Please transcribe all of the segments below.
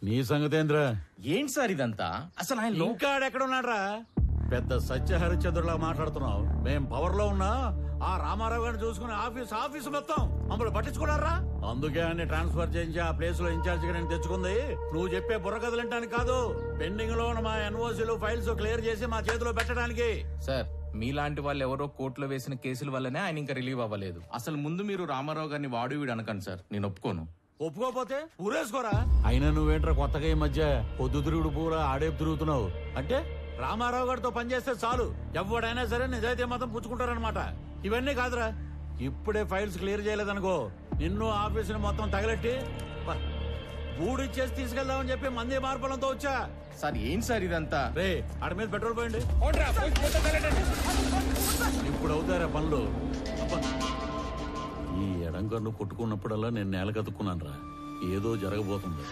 నీ సంగతేంద్ర? ఏంటి సార్ ఇదంతా? అసలు ఆయన ఇంకా ఎక్కడున్నాడ్రా? పెద్ద సత్యహరిచంద్రులా మాట్లాడుతున్నావు. మేం పవర్ లో ఉన్నా ఆ రామారావు గారిని చూసుకుని ఆఫీసు మొత్తం మమ్మల్ని పట్టించుకున్నారా? అందుకే అన్ని ట్రాన్స్ఫర్ చేయించి ఆ ప్లేస్ లో ఇన్ఛార్జ్ గా నేను తెచ్చుకుంది. నువ్వు చెప్పే బుర్ర కదలంటానికి కాదు, పెండింగ్ లో ఉన్న మా ఎన్ఓసీలు ఫైల్స్ క్లియర్ చేసి మా చేతిలో పెట్టడానికి. సార్, మీలాంటి వాళ్ళు ఎవరో కోర్టులో వేసిన కేసుల వల్లనే ఆయన ఇంకా రిలీవ్ అవ్వలేదు. అసలు ముందు మీరు రామారావు గారిని వాడు వీడు అనకండి సార్, నేను ఒప్పుకోను. ఒప్పుకోపోతే ఊరేసుకోరా. అయినా నువ్వేంట్రా కొత్తగా ఈ మధ్య పొద్దుతిరుగుడు పూల ఆడేపు తిరుగుతున్నావు? అంటే రామారావు గారితో పనిచేస్తే చాలు, ఎవడైనా సరే నిజాయితీ మాత్రం పుచ్చుకుంటారనమాట. ఇవన్నీ కాదురా, ఇప్పుడే ఫైల్స్ క్లియర్ చేయలేదనుకో, నిన్ను ఆఫీసుని మొత్తం తగలెట్టి బూడిచ్చేసి తీసుకెళ్దామని చెప్పి మంది మార్పులంతో వచ్చా. సార్ ఏంటి సార్ ఇదంతా? రే, ఆడ మీద పెట్రోల్ పోయండి. ఇప్పుడు అవుతారా పనులు? ఈ ఎడంకన్ను కొట్టుకున్నప్పుడల్లా నేను నేల కతుక్కున్నాను రా, ఏదో జరగబోతుంది.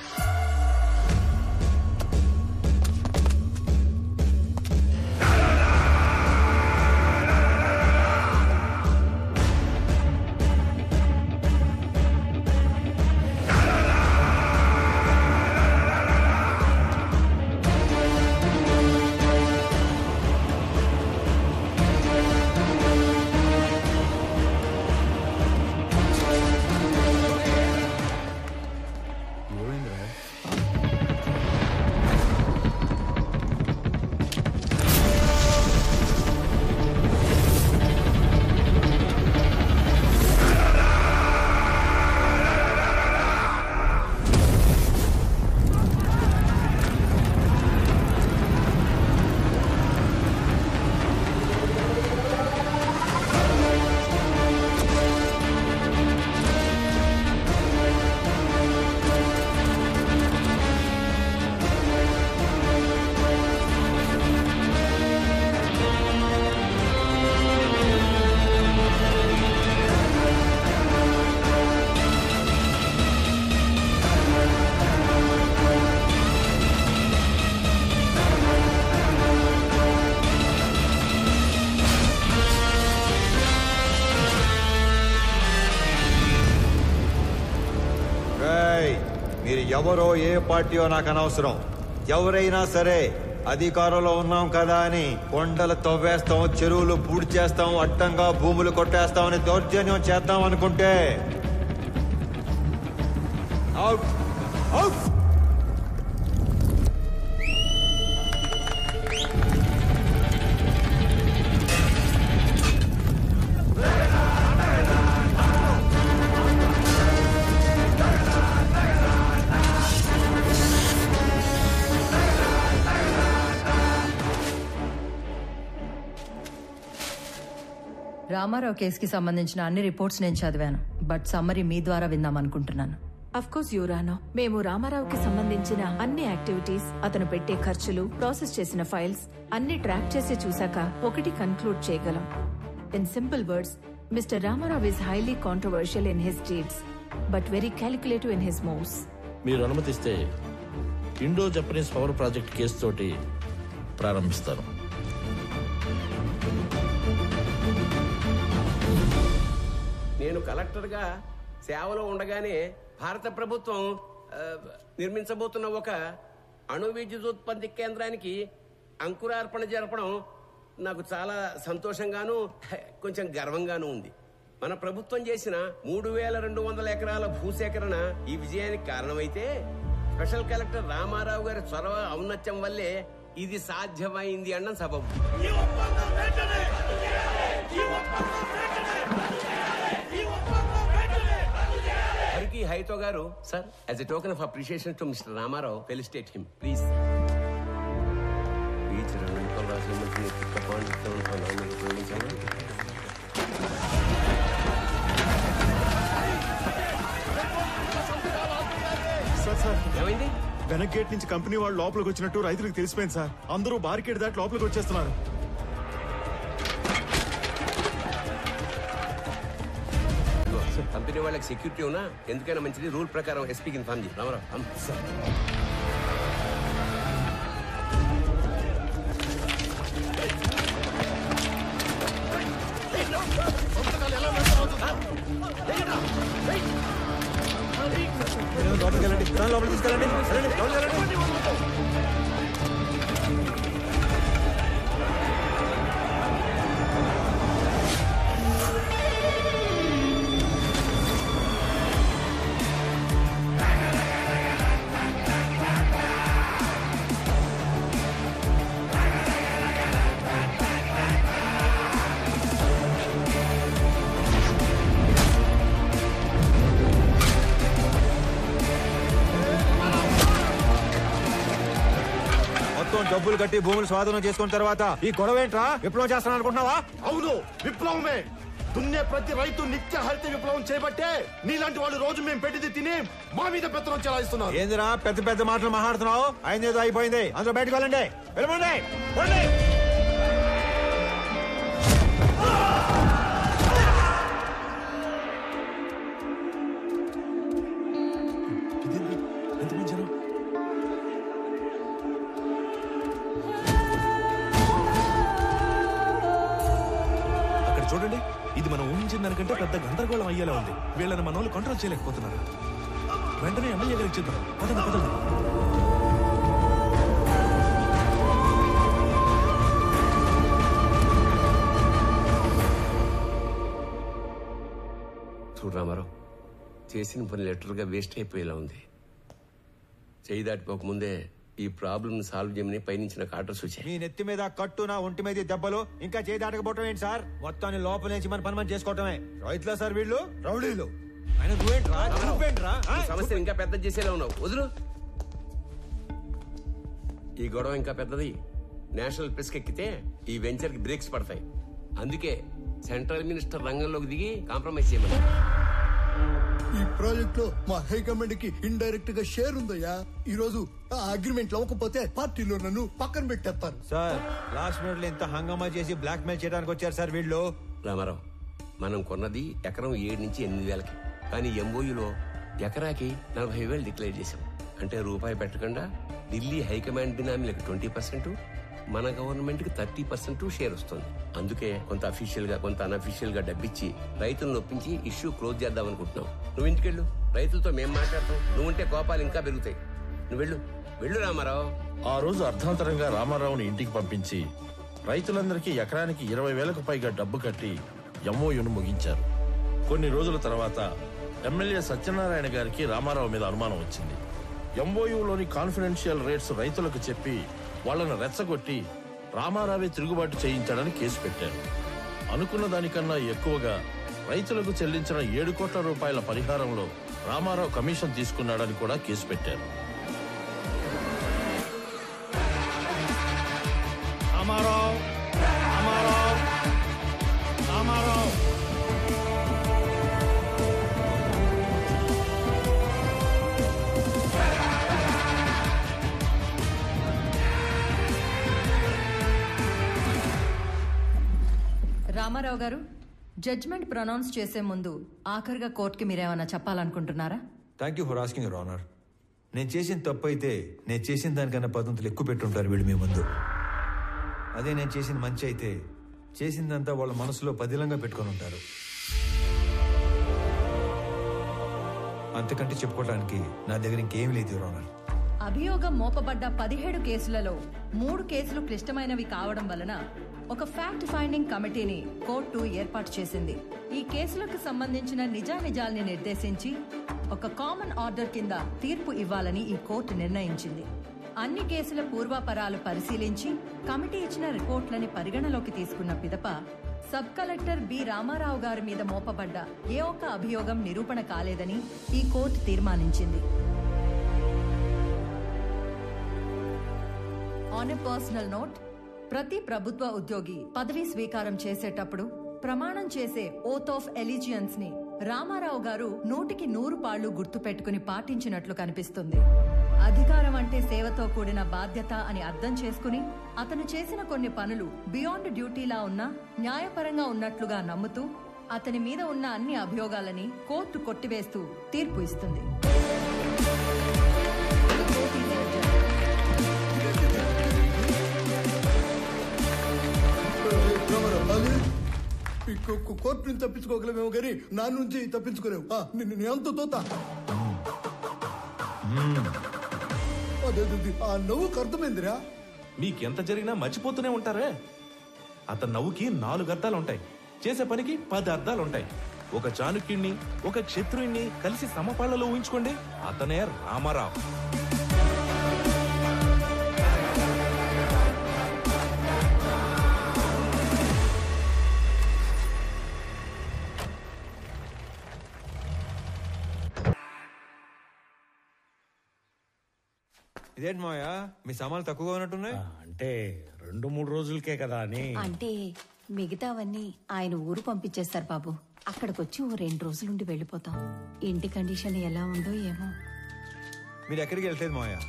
మీరు ఎవరో ఏ పార్టీయో నాకు అనవసరం. ఎవరైనా సరే అధికారంలో ఉన్నాం కదా అని కొండలు తవ్వేస్తాం, చెరువులు పూడి చేస్తాం, అడ్డంగా భూములు కొట్టేస్తామని దౌర్జన్యం చేద్దాం అనుకుంటే అవుట్ అవుట్. రామారావు కేసుకి సంబంధించిన అన్ని రిపోర్ట్స్ నేను చదివాను, బట్ సమ్మరీ మీ ద్వారా విందాం అనుకుంటున్నాను. అఫ్ కోర్స్ యువరానో, మేము రామారావుకి సంబంధించిన అన్ని యాక్టివిటీస్, అతను పెట్టే ఖర్చులు, ప్రాసెస్ చేసిన ఫైల్స్ అన్ని ట్రాక్ చేసి చూశాక ఒకటి కన్క్లూడ్ చేయగలం. In simple words, mister Ramarao is highly controversial in his deeds but very calculative in his moves. మీరు అనుమతిస్తే Indo Japanese power project case తోటి ప్రారంభిస్తాను. నేను కలెక్టర్గా సేవలో ఉండగానే భారత ప్రభుత్వం నిర్మించబోతున్న ఒక అణు విద్యుదుత్పత్తి కేంద్రానికి అంకురార్పణ జరపడం నాకు చాలా సంతోషంగాను కొంచెం గర్వంగాను ఉంది. మన ప్రభుత్వం చేసిన 3200 ఎకరాల భూసేకరణ ఈ విజయానికి కారణమైతే స్పెషల్ కలెక్టర్ రామారావు గారి చొరవ ఔన్నత్యం వల్లే ఇది సాధ్యమైంది అన్న సబబు. హరికి హైతో గారు, sir, as a token of appreciation to mister Ramarao, felicitate him please. ఏమైంది? వెనక్ గేట్ నుంచి కంపెనీ వాళ్ళు లోపలికి వచ్చినట్టు రైతులకు తెలిసిపోయింది సార్. అందరూ బార్కెట్ దాటి లోపలికి వచ్చేస్తున్నారు. కంపెనీ వాళ్ళకి సెక్యూరిటీ ఉన్నా ఎందుకైనా మంచిది, రూల్ ప్రకారం ఎస్పీకి ఇన్ఫార్మ్ చేయి. రామారావు లోపలికి వెళ్ళండి. లోపల తీసుకెళ్ళండి. డబ్బులు కట్టి భూములు స్వాధీనం చేసుకున్న తర్వాత ఈ గొడవ ఏంట్రా? విప్లవం చేస్తాను అనుకుంటున్నావా? అవును, విప్లవమే. దున్నే ప్రతి రైతు నిత్య హరిత విప్లవం చేపట్టే నీలాంటి వాళ్ళు రోజు మేము పెట్టింది తిని మా మీద పెత్తనం చెలాయిస్తున్నారు. ఏందిరా పెద్ద పెద్ద మాటలు మాట్లాడుతున్నావు? అయిందేదో అయిపోయింది. అందరూ బయటకు వెళ్ళండి. వెళ్ళండి. చూడండి, ఇది మనం ఊహించిన దానికంటే పెద్ద గందరగోళం అయ్యేలా ఉంది. వీళ్ళని మన వాళ్ళు కంట్రోల్ చేయలేకపోతున్నారు. వెంటనే ఎమ్మెల్యే గారికి ఇచ్చేద్దాం. పదండి పదండి. చూడు రామారావు, చేసిన పని లెటర్గా వేస్ట్ అయిపోయేలా ఉంది. చేయి దాటిపోకముందే ఈ ప్రాబ్లమ్ సాల్వ్ చేయమని పైనుంచి నాకు ఆర్డర్స్ వచ్చాయి. మీ నెత్తి మీద కట్టు, నా ఒంటి మీద దెబ్బలు, ఇంకా చేయి దాటకపోవటం ఏంటి సార్? మొత్తాన్ని లోపల నుంచి మన పని మనం చేసుకోవటమే. రైతులా సార్ వీళ్ళు? రౌడీలు. ఆయన నువ్వేంట్రా? సమస్య ఇంకా పెద్ద చేసేలా ఉన్నావు. వదులు. ఈ గొడవ ఇంకా పెద్దది. నేషనల్ ప్రెస్ ఎక్కితే ఈ వెంచర్ కి బ్రేక్స్ పడతాయి. అందుకే సెంట్రల్ మినిస్టర్ రంగంలోకి దిగి కాంప్రమైజ్ చేయమని. ఈ ప్రాజెక్ట్ లో మా హైకమాండ్ కి ఇండైరెక్ట్ గా షేర్ ఉందయ్యా. ఈ రోజు ఆ అగ్రిమెంట్ అవ్వకపోతే పార్టీలో నన్ను పక్కన పెట్టేస్తారు. సార్ లాస్ట్ మినిట్ లో ఇంత హంగామా చేసి బ్లాక్ మెయిల్ చేయడానికి వచ్చారు సార్ వీళ్ళు. రామారావు, మనం కొన్నది ఎకరం 7 నుంచి 8 వేలకి. కానీ ఎంఓయూలో ఎకరాకి 40,000 డిక్లేర్ చేశాం. అంటే రూపాయి పెట్టకుండా ఢిల్లీ హైకమాండ్ బినామీలకు 20%, మన గవర్నమెంట్ కి 30% షేర్ వస్తుంది. అందుకే కొంత అఫీషియల్ గా కొంత అన్అఫీషియల్ గా డబ్బిచ్చి రైతులను ఒప్పించి ఇష్యూ క్లోజ్ చేద్దాం అనుకుంటున్నాం. నువ్వు ఇంటికెళ్ళు, రైతులతో మేం మాట్లాడతాం. నువ్వుంటే కోపాలు ఇంకా పెరుగుతాయి. నువ్వు వెళ్ళు రామారావు. ఆ రోజు అర్ధాంతరంగా రామారావుని ఇంటికి పంపించి రైతులందరికీ ఎకరానికి 20,000కు పైగా డబ్బు కట్టి ఎంఓయూను ముగించారు. కొన్ని రోజుల తర్వాత ఎమ్మెల్యే సత్యనారాయణ గారికి రామారావు మీద అనుమానం వచ్చింది. ఎంఓయూలోని కాన్ఫిడెన్షియల్ రేట్స్ రైతులకు చెప్పి వాళ్లను రెచ్చగొట్టి రామారావే తిరుగుబాటు చేయించాడని కేసు పెట్టారు. అనుకున్న దానికన్నా ఎక్కువగా రైతులకు చెల్లించిన 7 కోట్ల రూపాయల పరిహారంలో రామారావు కమిషన్ తీసుకున్నాడని కూడా కేసు పెట్టారు. రామారావు గారు, జడ్జ్మెంట్ ప్రొనౌన్స్ చేసే ముందు ఆఖరిగా కోర్టుకి మీరేమన్నా చెప్పాలనుకుంటున్నారా? Thank you for asking your honour. నేను చేసిన తప్పు అయితే నేను చేసిన దానికన్నా 10 ఎక్కువ పెట్టుంటారు వీళ్ళు మీ ముందు. అదే నేను చేసిన మంచి అయితే చేసిందంతా వాళ్ళ మనసులో పదిలంగా పెట్టుకొని ఉంటారు. అంతకంటే చెప్పుకోవడానికి నా దగ్గర ఇంకేమీ లేదు యువర్ ఆనర్. అభియోగం మోపబడ్డ 17 కేసులలో 3 కేసులు క్లిష్టమైనవి కావడం వలన ఒక ఫ్యాక్ట్ ఫైండింగ్ కమిటీని కోర్టు ఏర్పాటు చేసింది. ఈ కేసులకు సంబంధించిన నిజానిజాల్ని నిర్దేశించి ఒక కామన్ ఆర్డర్ కింద తీర్పు ఇవ్వాలని ఈ కోర్టు నిర్ణయించింది. అన్ని కేసుల పూర్వాపరాలు పరిశీలించి కమిటీ ఇచ్చిన రిపోర్ట్లని పరిగణలోకి తీసుకున్న పిదప సబ్ కలెక్టర్ బి రామారావు గారి మీద మోపబడ్డ ఏ ఒక్క అభియోగం నిరూపణ కాలేదని ఈ కోర్టు తీర్మానించింది. ఆన్ ఎ పర్సనల్ నోట్, ప్రతి ప్రభుత్వ ఉద్యోగి పదవీ స్వీకారం చేసేటప్పుడు ప్రమాణం చేసే ఓత్ ఆఫ్ ఎలిజియన్స్ ని రామారావు గారు 100కి 100 పాళ్లు గుర్తు పెట్టుకుని పాటించినట్లు కనిపిస్తుంది. అధికారం అంటే సేవతో కూడిన బాధ్యత అని అర్థం చేసుకుని అతను చేసిన కొన్ని పనులు బియాండ్ డ్యూటీలా ఉన్నా న్యాయపరంగా ఉన్నట్లుగా నమ్ముతూ అతని మీద ఉన్న అన్ని అభియోగాలని కోర్టు కొట్టివేస్తూ తీర్పు ఇస్తుంది. కోర్టు నుంచి తప్పించుకోగలమేమో కానీ నా నుంచి తప్పించుకోలేవు. నేను ఎంత తోతా. ఆ నవ్వుకు అర్థమైందిరా. మీకెంత జరిగినా మర్చిపోతూనే ఉంటారే. అతని నవ్వుకి 4 అర్థాలు ఉంటాయి, చేసే పనికి 10 అర్థాలు ఉంటాయి. ఒక చాణుక్యుణ్ణి, ఒక క్షత్రుణ్ణి కలిసి సమపాళ్లలో ఊహించుకోండి, అతనే రామారావు. ఇదేంటి మావయ్య, మీ సామాన్లు తక్కువగా ఉన్నట్టున్నాయి? అంటే 2-3 రోజులకే కదా అని. అంటే మిగతావన్నీ ఆయన ఊరు పంపించేస్తారు బాబు. అక్కడికొచ్చి 2 రోజులుండి వెళ్ళిపోతాం. ఇంటి కండిషన్ ఎలా ఉందో ఏమో. మీరు ఎక్కడికి వెళ్తలేదు మావయ్య,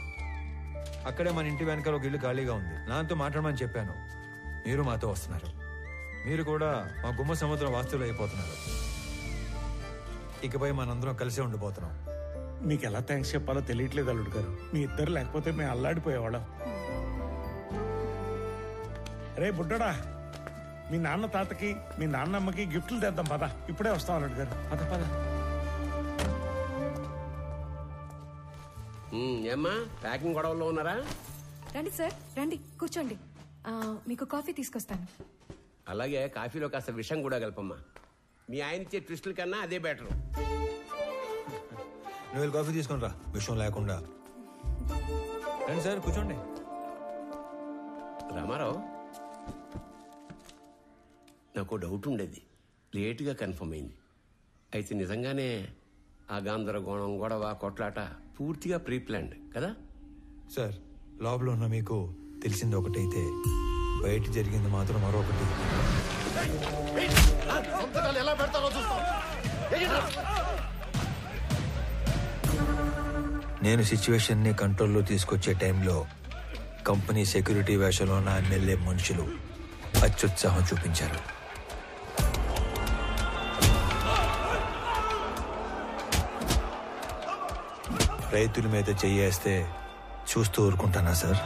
అక్కడే మన ఇంటి వెనకాల ఒక ఇల్లు ఖాళీగా ఉంది. నాతో మాట్లాడమని చెప్పాను, మీరు మాతో వస్తున్నారు. మీరు కూడా మా గుమ్మ సముద్రం వాస్తువులు అయిపోతున్నారు. ఇకపై మనందరం కలిసే ఉండిపోతున్నాం. మీకు ఎలా థ్యాంక్స్ చెప్పాలో తెలియట్లేదు అల్లుడు గారు. మీ ఇద్దరు లేకపోతే మేము అల్లాడిపోయేవాళ్ళం. రే బుడ్డడా, మీ నాన్న తాతకి మీ నాన్నమ్మకి గిఫ్ట్లు తెద్దాం పద. ఇప్పుడే వస్తాం అల్లుడు గారు, పద పద. ఏమ్మా ప్యాకింగ్ గొడవల్లో ఉన్నారా? రండి సార్, రండి కూర్చోండి. మీకు కాఫీ తీసుకొస్తాను. అలాగే కాఫీలో కాస్త విషం కూడా కలపమ్మా. మీ ఆయన ఇచ్చే ట్విస్టుల కన్నా అదే బెటర్. నువ్వు కాఫీ తీసుకుని రా, విషయం లేకుండా. రండి సార్, కూర్చోండి. రామారావు, నాకు డౌట్ ఉండేది, లేటుగా కన్ఫర్మ్ అయింది. అయితే నిజంగానే ఆ గందరగోళం, గొడవ, కొట్లాట పూర్తిగా ప్రీ ప్లాన్డ్ కదా? సార్, లోపల ఉన్న మీకు తెలిసింది ఒకటైతే బయట జరిగింది మాత్రం మరొకటి. ఎలా పెడతారో చూస్తాం. నేను సిచ్యువేషన్ ని కంట్రోల్లో తీసుకొచ్చే టైంలో కంపెనీ సెక్యూరిటీ వేషంలో ఉన్న ఎమ్మెల్యే మనుషులు అత్యుత్సాహం చూపించారు. రైతుల మీద చెయ్యేస్తే చూస్తూ ఊరుకుంటానా సార్?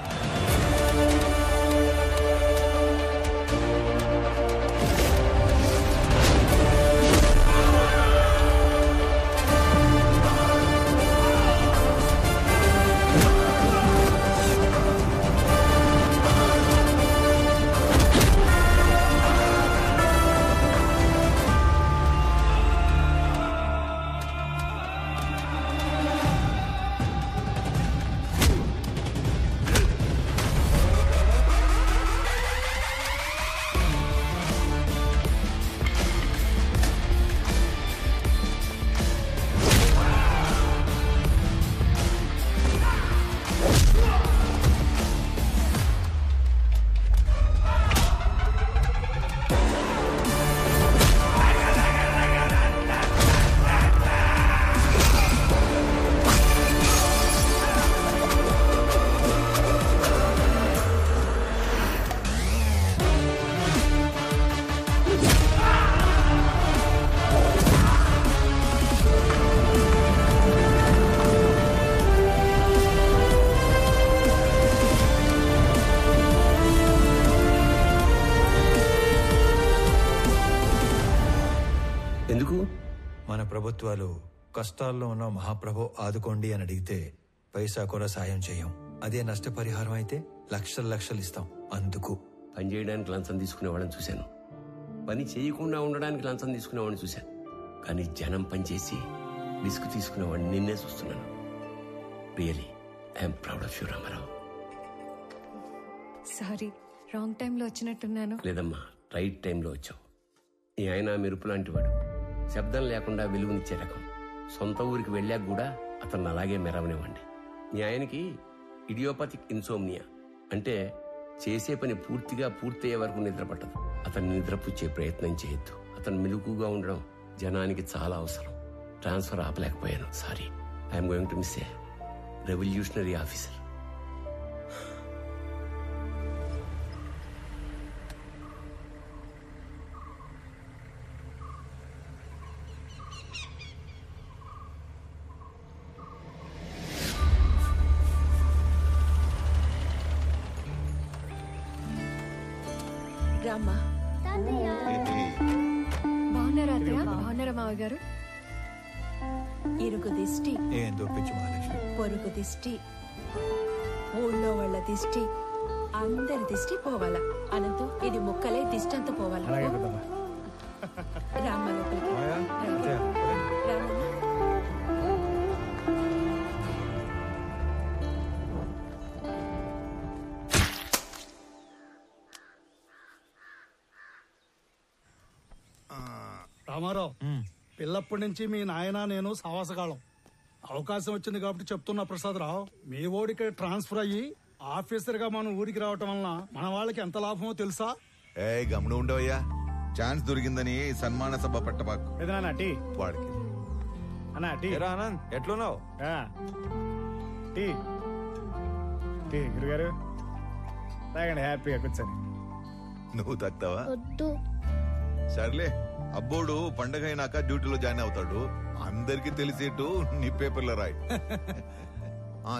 మన ప్రభుత్వాలు కష్టాల్లో ఉన్న మహాప్రభు ఆదుకోండి అని అడిగితే పైసా కూడా సాయం చేయం. అదే నష్టపరిహారం అయితే లక్షలు ఇస్తాం. అందుకు పని చేయడానికి లంచం తీసుకునే వాళ్ళని చూశాను, పని చేయకుండా ఉండడానికి లంచం తీసుకునేవాడిని చూశాను. కానీ జనం పనిచేసి రిస్క్ తీసుకునేవాడిని నిన్నే చూస్తున్నాను. Really I'm proud of you Ramarao. Sorry, wrong టైంలో వచ్చినట్టున్నాను. లేదమ్మా, రైట్ టైంలో వచ్చావు. ఈ ఆయన మెరుపు లాంటి వాడు, శబ్దం లేకుండా వెలుగునిచ్చే రకం. సొంత ఊరికి వెళ్ళాక కూడా అతన్ని అలాగే మెరవనివ్వండి. మీ ఆయనకి ఇడియోపతిక్ ఇన్సోమ్నియా, అంటే చేసే పని పూర్తిగా పూర్తయ్యే వరకు నిద్ర పట్టదు. అతన్ని నిద్రపుచ్చే ప్రయత్నం చేయొద్దు. అతను మెలుగుగా ఉండడం జనానికి చాలా అవసరం. ట్రాన్స్ఫర్ ఆపలేకపోయాను, sorry. I'm going to miss a revolutionary officer. రామ్మా. బాగున్నారా అత్తయ్య? బాగున్నారా మావయ్య గారు? ఇరుగు దిష్టి, ఏం దొప్పించు మహాలక్ష్మి. పొరుగు దిష్టి, ఊళ్ళో వాళ్ళ దిష్టి, అందరి దిష్టి పోవాలా. అనంతు ఇది ముక్కలే దిష్టి అంతా పోవాలా. రామ్మ లోపలికి రామన్న. రామారావు, పిల్లప్పటి నుంచి మీ నాయన నేను సావాసగాళం. అవకాశం వచ్చింది కాబట్టి చెప్తున్నా ప్రసాదరావు, మీ ఓడికి ట్రాన్స్ఫర్ అయ్యి ఆఫీసర్ గా మనం ఊరికి రావటం వలన మన వాళ్ళకి ఎంత లాభమో తెలుసా? ఏ గమనం ఉండవయ్యా, ఛాన్స్ దొరికిందని సన్మాన సభ పెట్టబాకు. వాడికి ఆనంద్ ఎట్లున్నావు? గురుగారు తాగండి, హ్యాపీగా కూర్చొని. నువ్వు తాగుతావా? సర్లే, అబ్బోడు పండగ అయినాక డ్యూటీలో జాయిన్ అవుతాడు. అందరికి తెలిసేట్టు నీ పేపర్లో రాయి.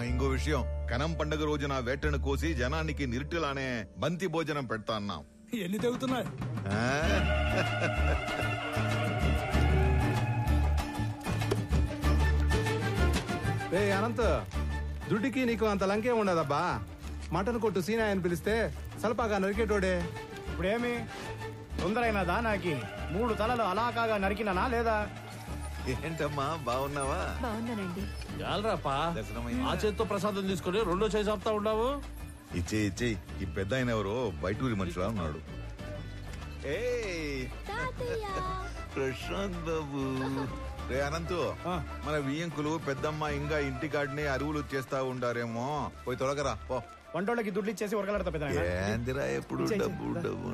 ఇంకో విషయం, కనం పండగ రోజున వేటను కోసి జనానికి నిరుటిలానే బంతి భోజనం పెడతా అన్నాం. ఎన్ని తెగుతున్నాయి? అనంత్, దుడ్డికి నీకు అంత లంకే ఉండదబ్బా. మటన్ కొట్టు సీనా అని పిలిస్తే సలపాగా నరికేటోడే. ఇప్పుడేమి తొందరైనదా? నాకి 3 తలలు అలాకాగా నరికినానా లేదా? ఏంటమ్మా, బాగున్నావా? బాగున్నానండి. చాలరాపా, ఆ చేతితో ప్రసాదం తీసుకుని రెండో చేసి ఆపుతా ఉన్నావు. ఇచ్చే ఈ పెద్ద ఆయన ఎవరో బయటూరి మనుషులా ఉన్నాడు. ప్రశాంత్ బాబు. రే అనంతు, మన వియ్యంకులు పెద్దమ్మ ఇంకా ఇంటి కాడిని అరువులు చేస్తా ఉండారేమో, పోయి తొలగరా పో. వంటోళ్ళకి దుడ్లు ఇచ్చేసి ఉరకలాడతా పెద్ద. ఏందిరా ఎప్పుడు డబ్బు డబ్బు.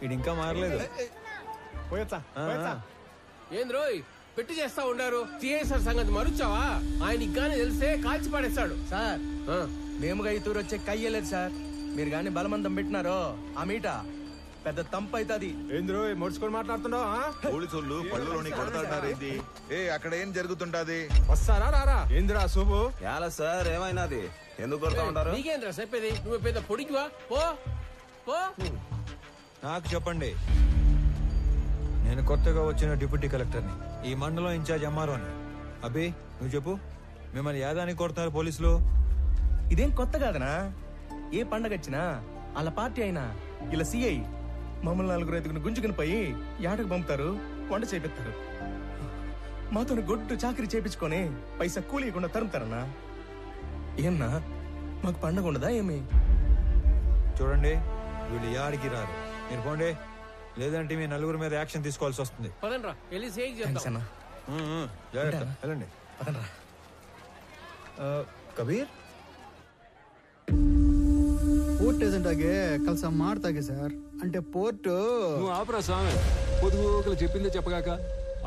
ఇది ఇంకా మారలేదు. ఏంది రోయ్ పెట్టి చేస్తా ఉండారు? సిఐసార్ సంగతి మరుచావా? ఆయన ఇగ్గానే తెలిస్తే కాల్చి పడేస్తాడు. సార్ మేముగా ఈ తూరు వచ్చే కయ్యలేదు సార్. మీరు గాని బలమందం పెట్టినారో ఆ మీట పెద్ద తంపు అవుతుంది. ఏంద్రో మొడుచుకొని మాట్లాడుతున్నావు? పోలీసులు పళ్ళులోని కొడతాడారేంది? అక్కడ ఏం జరుగుతుంటాది? వస్తారా రారా? ఏందిరా శుభు? ఎలా సార్, ఏమైనాది? ఎందుకు కొడతా ఉంటారు? నీకేంద్రా చెప్పేది? నువ్వు పెద్ద పొడికివా? పో పో. నాకు చెప్పండి, నేను కొత్తగా వచ్చిన డిప్యూటీ కలెక్టర్ని, ఈ మండలం ఇన్ఛార్జ్ ఎంఆర్ఓని. అభి, నువ్వు చెప్పు, మిమ్మల్ని యాదానికి కొడుతున్నారు పోలీసులు? ఇదేం కొత్త కాదనా? ఏ పండగ వచ్చినా వాళ్ళ పార్టీ అయినా ఇలా సిఐ మమ్మల్ని 4 గుంజుకుని పోయి యాటకు పంపుతారు, వంట చేపిస్తారు. మాతో గొడ్డు చాకరీ చేపించుకొని పైసా కూలీయకుండా తరుముతారన్నా. ఏమన్నా మాకు పండగ ఉండదా ఏమి? చూడండి, వీళ్ళు యాడికి రారు. మీరు పోండి, లేదంటే మీ 4 మీద యాక్షన్ తీసుకోవాల్సి వస్తుంది. పదండ్రా, వెళ్ళి సేక్ చేద్దాం. జాగ్రత్త, వెళ్ళండి. ಕಬೀರ್ ಪೋರ್ಟ್ ಏಜೆಂಟ್ ಆಗಿ ಕೆಲಸ ಮಾಡ್ತಾಗೆ ಸರ್. అంటే పోర్ట్ నువ్వు ఆపరా స్వామి, పొదుగుకలు చెప్పిందే చెప్పగాక.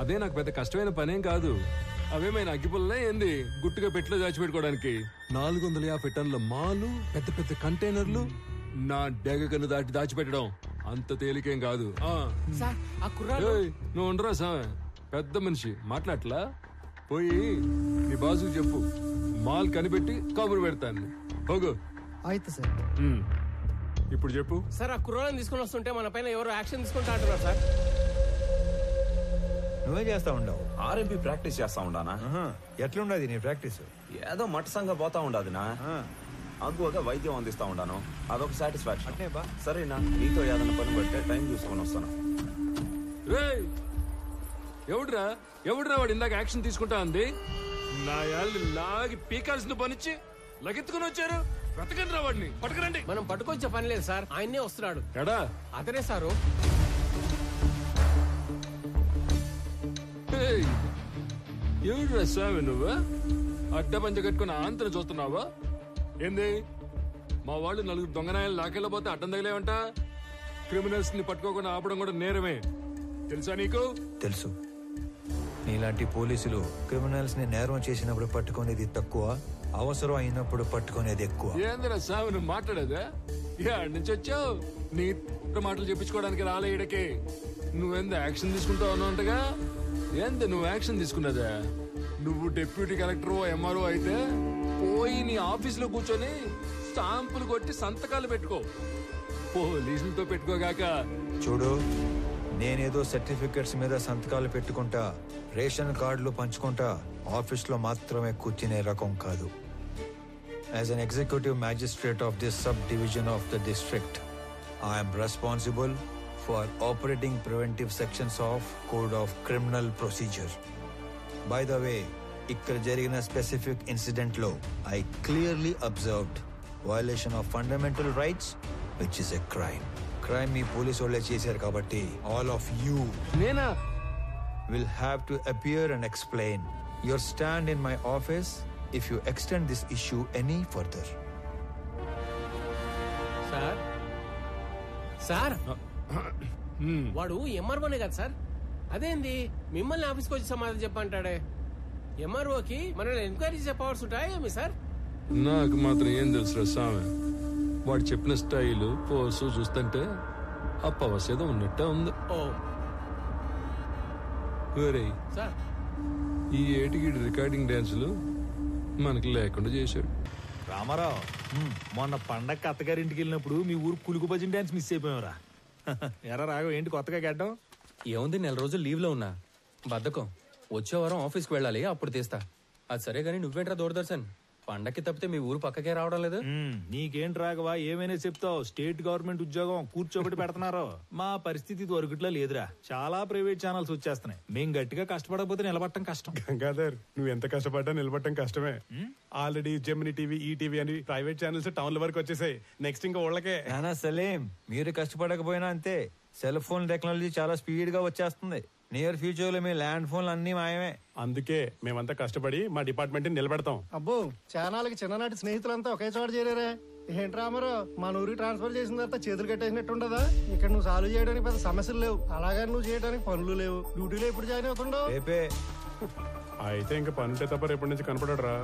అదే నాకు పెద్ద కష్టమైన పనేం కాదు. అవేమైనా అగ్గిపుల్లే ఏంది గుట్టుగా పెట్టిలో దాచిపెట్టుకోవడానికి? 450 టన్నుల మాలు, పెద్ద పెద్ద కంటైనర్లు నా డెగకను దాచిపెట్టడం అంత తేలికేం కాదు. నువ్వు ఉండరా స్వామి, పెద్ద మనిషి మాట్లాడలా. పోయి నీ బాసుకు చెప్పు, మాల్ కనిపెట్టి కబురు పెడతాను. ಹೋಗು. ಆಯ್ತು ಸರ್. ఇప్పుడు చెప్పు సార్. ఆ కుర్రాళ్ళని తీసుకుని వస్తుంటే మన పైన ఎవరు యాక్షన్ తీసుకుంటా అంటున్నారు సార్. నువ్వే చేస్తా ఉండవు? ఆర్ఎంపీ ప్రాక్టీస్ చేస్తా ఉండానా? ఎట్లుండదు నీ ప్రాక్టీస్? ఏదో మట్టసంగా పోతా ఉండాదినా. అగ్గువగా వైద్యం అందిస్తా ఉండాను, అదొక సాటిస్ఫాక్షన్. సరేనా, నీతో ఏదైనా పని పడితే టైం చూసుకొని వస్తాను. ఎవడురా వాడు ఇందాక యాక్షన్ తీసుకుంటా ఉంది? నా యాళ్ళు లాగి పీకాల్సిన పనిచ్చి లగెత్తుకుని వచ్చారు. వెతకండి రా వాడిని, పట్టుకురండి. మనం పట్టుకొచ్చే పని లేదు సార్, ఆయన్నే వస్తున్నాడు. ఎడా అతనే సారు. ఎవడురా స్వామి నువ్వు? అడ్డ పంచ కట్టుకుని ఆంతరం చూస్తున్నావా ఏంది? మా వాళ్ళు 4 దొంగనాయాలు లాకెళ్ళబోతే అడ్డం తగిలేవంట. క్రిమినల్స్ ని పట్టుకోకుండా ఆపడం కూడా నేరమే, తెలుసా నీకు? తెలుసు. నీలాంటి పోలీసులు క్రిమినల్స్ ని నేరం చేసినప్పుడు పట్టుకునేది తక్కువ, అవసరం అయినప్పుడు పట్టుకునేది ఎక్కువ. ఏందిరా స్వామి నువ్వు మాట్లాడేదా? ఏడు నుంచి వచ్చావు? నీ మాటలు చెప్పించుకోవడానికి రాలే ఈడకి. నువ్వెంత యాక్షన్ తీసుకుంటావు అన్నట్టుగా. ఏంది నువ్వు యాక్షన్ తీసుకున్నదా? నువ్వు డిప్యూటీ కలెక్టర్ ఎంఆర్ఓ అయితే పోయి నీ ఆఫీసులో కూర్చొని స్టాంపులు కొట్టి సంతకాలు పెట్టుకో, పోలీసులతో పెట్టుకోగాక. చూడు, నేనేదో సర్టిఫికెట్స్ మీద సంతకాలు పెట్టుకుంటా, రేషన్ కార్డులు పంచుకుంటా ఆఫీస్లో మాత్రమే కూర్చునే రకం కాదు. As an executive magistrate of this sub division of the district, I'm responsible for operating preventive sections of code of criminal procedure. By the way, ఇక్కడ జరిగిన స్పెసిఫిక్ ఇన్సిడెంట్ లో I clearly observed violation of fundamental rights which is a crime. Crime me police వాళ్ళే చేశారు కాబట్టి all of you will have to appear and explain your stand in my office if you extend this issue any further. Sir sir వాడు ఎంఆర్ఓనే కదా sir? అదేంది మిమ్మల్ని ఆఫీస్కి వచ్చి సమాధానం చెప్పంటాడే? ఎంఆర్ఓకి మనల్ని ఎంక్వైరీ చేసే పవర్స్ ఉంటాయేమి సార్? నాకు మాత్రం ఏం తెలుసు స్వామి. వాడు చెప్పిన స్టైలు పోసు చూస్తుంటే ఆ పవర్స్ ఏదో ఉన్నట్టే ఉంది. సార్ ఈ ఏటికి రికార్డింగ్ డాన్సులు మనకి లేకుండా చేశాడు. రామారావు, మొన్న పండగ అత్తగారింటికి వెళ్ళినప్పుడు మీ ఊరు కులుకు భజన డాన్స్ మిస్ అయిపోయావురా. ఎరా రాఘవ, ఏంటి కొత్తగా గడ్డం? ఏముంది, 4 రోజులు లీవ్ లో ఉన్నా. బద్ధకం. వచ్చే వారం ఆఫీస్కి వెళ్ళాలి, అప్పుడు తీస్తా. అది సరే గానీ నువ్వేంట్రా దూరదర్శన్? పండక్కి తప్పితే మీ ఊరు పక్కకే రావడం లేదు. నీకేంటి రాఘవా, ఏమైనా చెప్తావు? స్టేట్ గవర్నమెంట్ ఉద్యోగం కూర్చోబెట్టి పెడుతున్నారు. మా పరిస్థితి దొరకట్లా లేదురా. చాలా ప్రైవేట్ ఛానల్స్ వచ్చేస్తున్నాయి. మేం గట్టిగా కష్టపడకపోతే నిలబడటం కష్టం. గంగాధర్, నువ్వు ఎంత కష్టపడ్డా నిలబడటం కష్టమే. ఆల్రెడీ జెమిని టీవీ, ఈటీవీ అని ప్రైవేట్ ఛానల్స్ టౌన్ల వరకు వచ్చేసాయి. నెక్స్ట్ ఇంకా ఊళ్ళకే. నానా సలీం, మీరు కష్టపడకపోయినా అంతే. సెల్ ఫోన్ టెక్నాలజీ చాలా స్పీడ్ గా వచ్చేస్తుంది. నియర్ ఫ్యూచర్ లో మీ ల్యాండ్ ఫోన్లు అన్ని మాయమే. అందుకే మేమంతా కష్టపడి మా డిపార్ట్మెంట్ నిలబెడతాం. అబ్బో, చానాలకి చిన్ననాటి స్నేహితులంతా ఒకే చోట చేరారే. ఏంటి రామారావు, మన ఊరికి ట్రాన్స్ఫర్ చేసిన తర్వాత చేతులు కట్టేసినట్టు ఉండదా? ఇక్కడ నువ్వు సాల్వ్ చేయడానికి పెద్ద సమస్యలు లేవు, అలాగని నువ్వు చేయడానికి పనులు లేవు. డ్యూటీలో ఎప్పుడు జాయిన్ అవుతుండవు? అయితే ఇంకా పనుంటే తప్ప రేపటి నుంచి కనపడరా.